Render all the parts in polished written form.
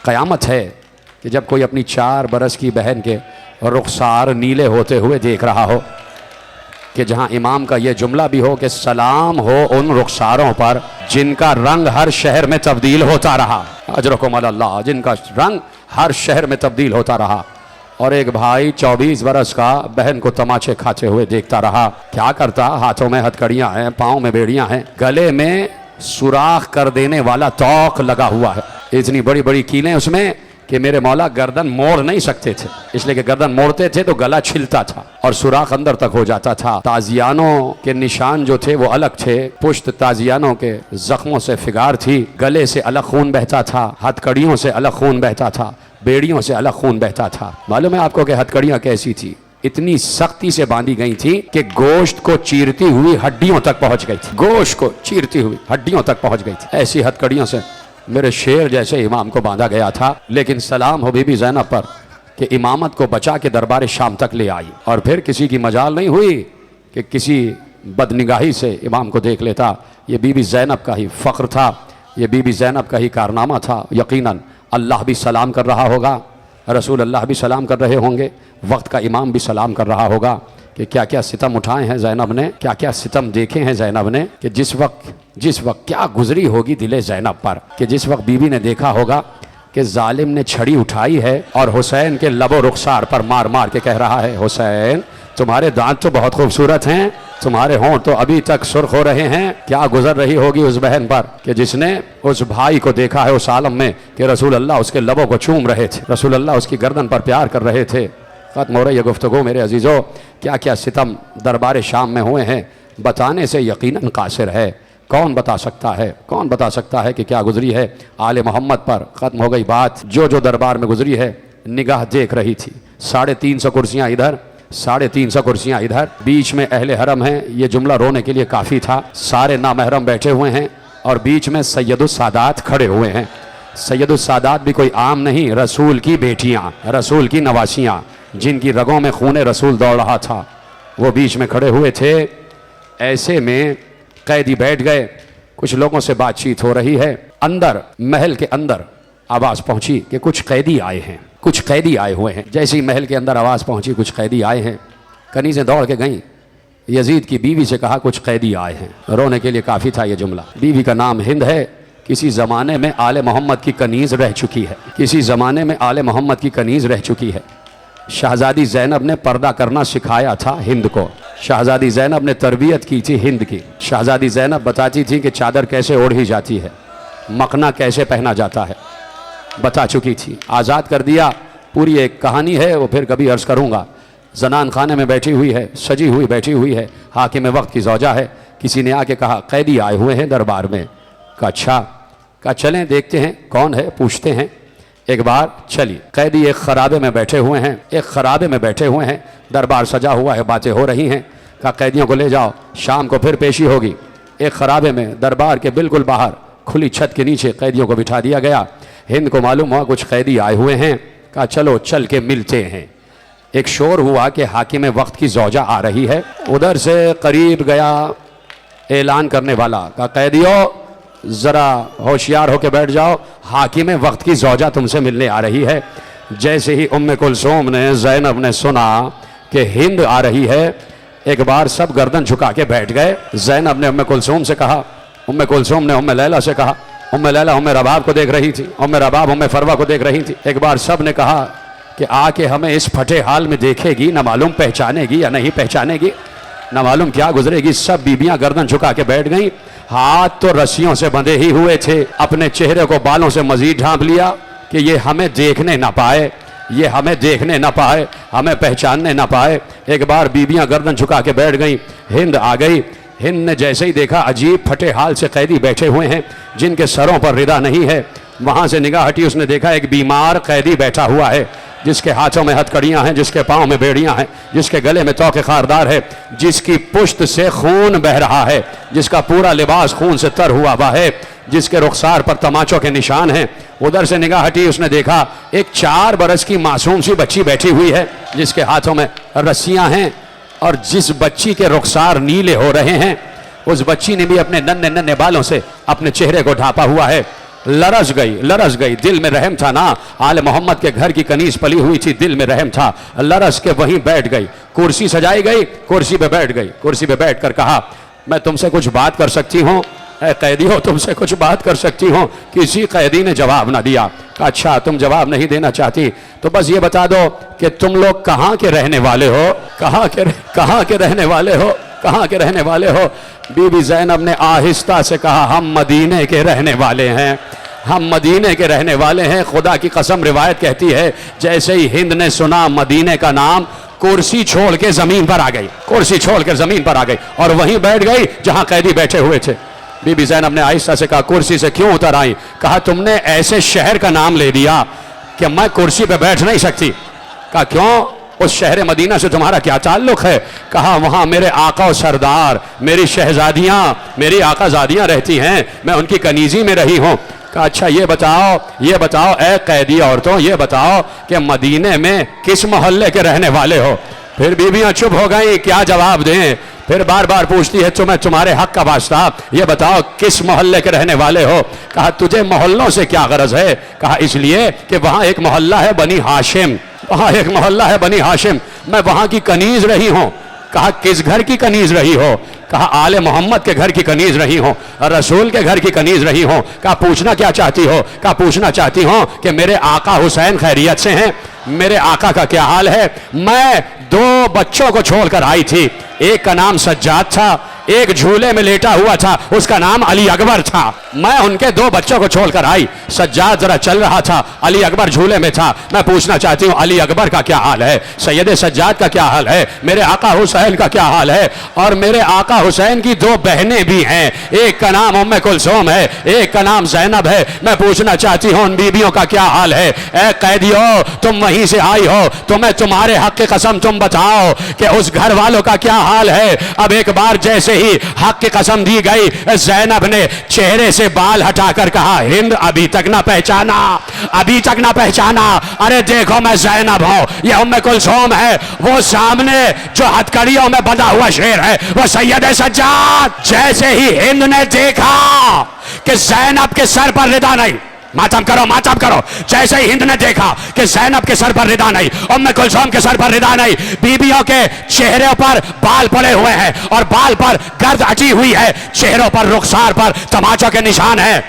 क़यामत है कि जब कोई अपनी 4 बरस की बहन के रुखसार नीले होते हुए देख रहा हो, कि जहाँ इमाम का ये जुमला भी हो कि सलाम हो उन रुखसारों पर जिनका रंग हर शहर में तब्दील होता रहा, अजरकुम अल्लाह, जिनका रंग हर शहर में तब्दील होता रहा। और एक भाई 24 बरस का बहन को तमाचे खाते हुए देखता रहा। क्या करता? हाथों में हथकड़ियाँ हैं, पाँव में बेड़ियाँ हैं, गले में सुराख कर देने वाला तौक लगा हुआ है, इतनी बड़ी बड़ी कीलें उसमें कि मेरे मौला गर्दन मोड़ नहीं सकते थे, इसलिए कि गर्दन मोड़ते थे तो गला छिलता था और सुराख अंदर तक हो जाता था। ताजियानों के निशान जो थे वो अलग थे, पुश्त ताजियानों के जख्मों से फिगार थी, गले से अलग खून बहता था, हथकड़ियों से अलग खून बहता था, बेड़ियों से अलग खून बहता था। मालूम है आपको कि हथकड़ियाँ कैसी थी? इतनी सख्ती से बांधी गई थी कि गोश्त को चीरती हुई हड्डियों तक पहुंच गई थी, गोश्त को चीरती हुई हड्डियों तक पहुंच गई थी। ऐसी हथकड़ियों से मेरे शेर जैसे इमाम को बांधा गया था। लेकिन सलाम हो बीबी ज़ैनब पर कि इमामत को बचा के दरबार शाम तक ले आई, और फिर किसी की मजाल नहीं हुई कि किसी बदनिगाही से इमाम को देख लेता। ये बीबी ज़ैनब का ही फ़ख्र था, ये बीबी ज़ैनब का ही कारनामा था। यकीनन अल्लाह भी सलाम कर रहा होगा, रसूल अल्लाह भी सलाम कर रहे होंगे, वक्त का इमाम भी सलाम कर रहा होगा कि क्या क्या सितम उठाए हैं ज़ैनब ने, क्या क्या सितम देखे हैं ज़ैनब ने, कि जिस वक्त क्या गुजरी होगी दिले ज़ैनब पर, कि जिस वक्त बीबी ने देखा होगा कि जालिम ने छड़ी उठाई है और हुसैन के लबो रुखसार पर मार मार के कह रहा है, हुसैन तुम्हारे दांत तो बहुत खूबसूरत हैं, तुम्हारे होंठ तो अभी तक सुर्ख हो रहे हैं। क्या गुजर रही होगी उस बहन पर कि जिसने उस भाई को देखा है उस आलम में कि रसूल अल्लाह उसके लबों को चूम रहे थे, रसूल अल्लाह उसकी गर्दन पर प्यार कर रहे थे। खत्म हो रही है गुफ्तगू मेरे अजीज़ों, क्या क्या सितम दरबार शाम में हुए हैं, बताने से यकीनन कासिर है। कौन बता सकता है, कौन बता सकता है कि क्या गुजरी है आले मोहम्मद पर। ख़त्म हो गई बात। जो जो दरबार में गुजरी है निगाह देख रही थी। 350 कुर्सियाँ इधर, 350 कुर्सियाँ इधर, बीच में अहले हरम हैं। ये जुमला रोने के लिए काफ़ी था। सारे नामहरम बैठे हुए हैं और बीच में सैयदुस सादात खड़े हुए हैं। सैयदुस सादात भी कोई आम नहीं, रसूल की बेटियाँ, रसूल की नवासियाँ, जिनकी रगों में खून रसूल दौड़ रहा था, वो बीच में खड़े हुए थे। ऐसे में कैदी बैठ गए, कुछ लोगों से बातचीत हो रही है। अंदर महल के अंदर आवाज़ पहुंची कि कुछ कैदी आए हैं, कुछ कैदी आए हुए हैं। जैसे ही महल के अंदर आवाज़ पहुंची कुछ कैदी आए हैं, कनीज़ें दौड़ के गईं, यजीद की बीवी से कहा कुछ कैदी आए हैं। रोने के लिए काफ़ी था ये जुमला। बीवी का नाम हिंद है, किसी ज़माने में आले मोहम्मद की कनीज़ रह चुकी है, किसी ज़माने में आले मोहम्मद की कनीज़ रह चुकी है। शहज़ादी ज़ैनब ने पर्दा करना सिखाया था हिंद को, शहज़ादी ज़ैनब ने तरबियत की थी हिंद की। शहज़ादी ज़ैनब बताती थी कि चादर कैसे ओढ़ी जाती है, मखना कैसे पहना जाता है, बता चुकी थी। आज़ाद कर दिया, पूरी एक कहानी है, वो फिर कभी अर्ज़ करूँगा। जनान खाने में बैठी हुई है, सजी हुई बैठी हुई है, हाकिम वक्त की ज़ौजा है। किसी ने आके कहा कैदी आए हुए हैं दरबार में। कहा अच्छा, कहा चलें देखते हैं कौन है, पूछते हैं। एक बार चली। कैदी एक खराबे में बैठे हुए हैं, एक खराबे में बैठे हुए हैं, दरबार सजा हुआ है, बातें हो रही हैं। कहा कैदियों को ले जाओ, शाम को फिर पेशी होगी। एक खराबे में दरबार के बिल्कुल बाहर खुली छत के नीचे कैदियों को बिठा दिया गया। हिंद को मालूम हुआ कुछ कैदी आए हुए हैं। कहा चलो चल के मिलते हैं। एक शोर हुआ कि हाकिम वक्त की ज़ौजा आ रही है। उधर से करीब गया ऐलान करने वाला, कहा कैदियों ज़रा होशियार होकर बैठ जाओ, हाकिम वक्त की ज़ौजा तुमसे मिलने आ रही है। जैसे ही उम्मे कुलसूम ने, ज़ैनब ने सुना कि हिंद आ रही है, एक बार सब गर्दन झुका के बैठ गए। ज़ैनब ने उम्मे कुलसूम से कहा, उम्मे कुलसूम ने उम्मे लैला से कहा, उम्मे लैला उम्मे रबाब को देख रही थी, उम्मे रबाब उम्मे फरवा को देख रही थी। एक बार सब ने कहा कि आके हमें इस फटे हाल में देखेगी, न मालूम पहचानेगी या नहीं पहचानेगी, न मालूम क्या गुजरेगी। सब बीबियां गर्दन झुका के बैठ गईं। हाथ तो रस्सियों से बंधे ही हुए थे, अपने चेहरे को बालों से मजीद ढांप लिया कि ये हमें देखने ना पाए, ये हमें देखने ना पाए, हमें पहचानने ना पाए। एक बार बीबियां गर्दन झुका के बैठ गईं। हिंद आ गई। हिंद ने जैसे ही देखा अजीब फटे हाल से कैदी बैठे हुए हैं जिनके सरों पर रिदा नहीं है, वहाँ से निगाह हटी, उसने देखा एक बीमार कैदी बैठा हुआ है, जिसके हाथों में हथकड़ियाँ हैं, जिसके पाँव में बेड़ियाँ हैं, जिसके गले में तौके खारदार है, जिसकी पुश्त से खून बह रहा है, जिसका पूरा लिबास खून से तर हुआ हुआ है, जिसके रुखसार पर तमाचों के निशान हैं। उधर से निगाह हटी, उसने देखा एक 4 बरस की मासूम सी बच्ची बैठी हुई है, जिसके हाथों में रस्सियाँ हैं, और जिस बच्ची के रुखसार नीले हो रहे हैं, उस बच्ची ने भी अपने नन्हे नन्हे बालों से अपने चेहरे को ढांपा हुआ है। लरस गई। दिल में रहम था ना, आले मोहम्मद के घर की कनीज पली हुई थी, दिल में रहम था, लरस के वहीं बैठ गई। कुर्सी सजाई गई, कुर्सी पे बैठ गई। कुर्सी पे बैठ कर कहा, मैं तुमसे कुछ बात कर सकती हूँ? ऐ कैदी हो, तुमसे कुछ बात कर सकती हूँ? किसी कैदी ने जवाब ना दिया। कहा, अच्छा तुम जवाब नहीं देना चाहती तो बस ये बता दो कि तुम लोग कहाँ के रहने वाले हो? कहाँ के रहने वाले हो? कहाँ के रहने वाले हो? बीबी ज़ैनब ने आहिस्ता से कहा, हम मदीने के रहने वाले हैं, हम मदीने के रहने वाले हैं। खुदा की कसम, रिवायत कहती है जैसे ही हिंद ने सुना मदीने का नाम, कुर्सी छोड़ के जमीन पर आ गई, कुर्सी छोड़ कर जमीन पर आ गई और वहीं बैठ गई जहां कैदी बैठे हुए थे। बीबी ज़ैनब ने आहिस्ता से कहा, कुर्सी से क्यों उतर आई? कहा, तुमने ऐसे शहर का नाम ले दिया कि मैं कुर्सी पे बैठ नहीं सकती। कहा, क्यों? उस शहर मदीना से तुम्हारा क्या ताल्लुक है? कहा, वहां मेरे आका और सरदार, मेरी शहजादियां, मेरी आकाजादियां रहती हैं, मैं उनकी कनीजी में रही हूं। कहा, अच्छा ये बताओ ऐ कैदी औरतों, ये बताओ कि मदीने में किस मोहल्ले के रहने वाले हो? फिर बीबियां चुप हो गई, क्या जवाब दें? फिर बार बार पूछती है, तुम्हें तुम्हारे हक का वास्ता, ये बताओ किस मोहल्ले के रहने वाले हो? कहा, तुझे मोहल्लों से क्या गरज है? कहा, इसलिए कि वहां एक मोहल्ला है बनी हाशिम, वहां एक मोहल्ला है बनी हाशिम, मैं वहां की कनीज रही हूं। कहा, किस घर की कनीज रही हो? कहा, आले मोहम्मद के घर की कनीज रही हो, रसूल के घर की कनीज रही हो। कहा, पूछना क्या चाहती हो? कहा, पूछना चाहती हूं कि मेरे आका हुसैन खैरियत से हैं, मेरे आका का क्या हाल है? मैं 2 बच्चों को छोड़कर आई थी, एक का नाम सज्जाद था, एक झूले में लेटा हुआ था, उसका नाम अली अकबर था। मैं उनके 2 बच्चों को छोड़कर आई, सज्जाद जरा चल रहा था, अली अकबर झूले में था। मैं पूछना चाहती हूँ, अली अकबर का क्या हाल है? सैयद सज्जाद का क्या हाल है? मेरे आका हुसैन का क्या हाल है? और मेरे आका हुसैन की 2 बहनें भी हैं, एक का नाम उम्मे कुलसूम है, एक का नाम ज़ैनब है। मैं पूछना चाहती हूँ उन बीबियों का क्या हाल है? ऐ कैदियों, तुम वहीं से आई हो, तुम्हें तुम्हारे हक की कसम तुम बताओ कि उस घर वालों का क्या हाल है? अब एक बार जैसे ही हक की कसम दी गई, ज़ैनब ने चेहरे से बाल हटाकर कहा, हिंद अभी तक ना पहचाना, अभी तक ना पहचाना? अरे देखो मैं ज़ैनब हूं, ये उम्मे कुलसूम है, वो सामने जो हथकड़ियों में बंधा हुआ शेर है वो सैयद सज्जाद। जैसे ही हिंद ने देखा कि ज़ैनब के सर पर रिदा नहीं, मातम करो, मातम करो, जैसे ही हिंद ने देखा कि ज़ैनब के सर पर रिदा नहीं, उम्मे कुलसूम के सर पर रिदा नहीं, बीबियों के चेहरे पर बाल पड़े हुए हैं और बाल पर गर्द अटी हुई है, चेहरों पर, रुखसार पर तमाचों के निशान हैं।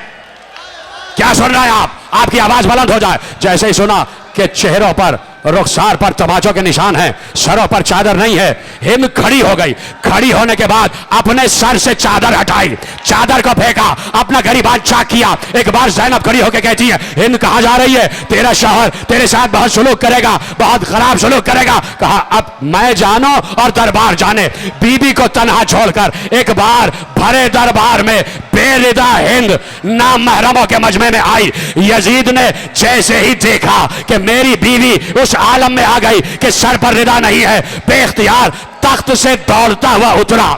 क्या सुन रहे हैं आप? आपकी आवाज बुलंद हो जाए। जैसे ही सुना कि चेहरों पर, रुखसार पर तमाचों के निशान हैं, सरों पर चादर नहीं है, हिंद खड़ी हो गई। खड़ी होने के बाद अपने सर से चादर हटाई, चादर को फेंका, अपना गरीबान चाक किया। एक बार ज़ैनब खड़ी होकर कहती है, हिंद कहां जा रही है? तेरा शौहर तेरे साथ बहुत सुलूक करेगा, बहुत खराब सुलूक करेगा। कहा, अब मैं जानो और दरबार जाने। बीबी को तन्हा छोड़कर एक बार भरे दरबार में बेरिदा हिंद नाम महरमों के मजमे में आई। यजीद ने जैसे ही देखा कि मेरी बीवी उस आलम में आ गई कि सर पर रिदा नहीं है, बेख्तियार तख्त से दौड़ता हुआ उतरा,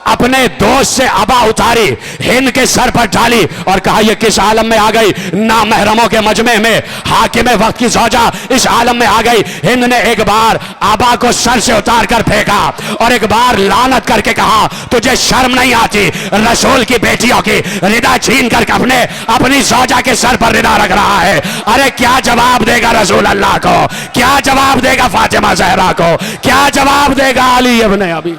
अपने दोस्त से अबा उतारी, हिंद के सर पर डाली और कहा, यह किस आलम में आ गई? ना महरमों के मजमे में, हाकिम वक्त की ज़ौजा इस आलम में आ गई। हिंद ने एक बार अबा को सर से उतार कर फेंका और एक बार लानत करके कहा, तुझे शर्म नहीं आती? रसूल की बेटियों की रिदा छीन कर अपनी ज़ौजा के सर पर रिदा रख रहा है। अरे क्या जवाब देगा रसूल अल्लाह को? क्या जवाब देगा फातिमा ज़हरा को? क्या जवाब देगा अली इब्न अबी?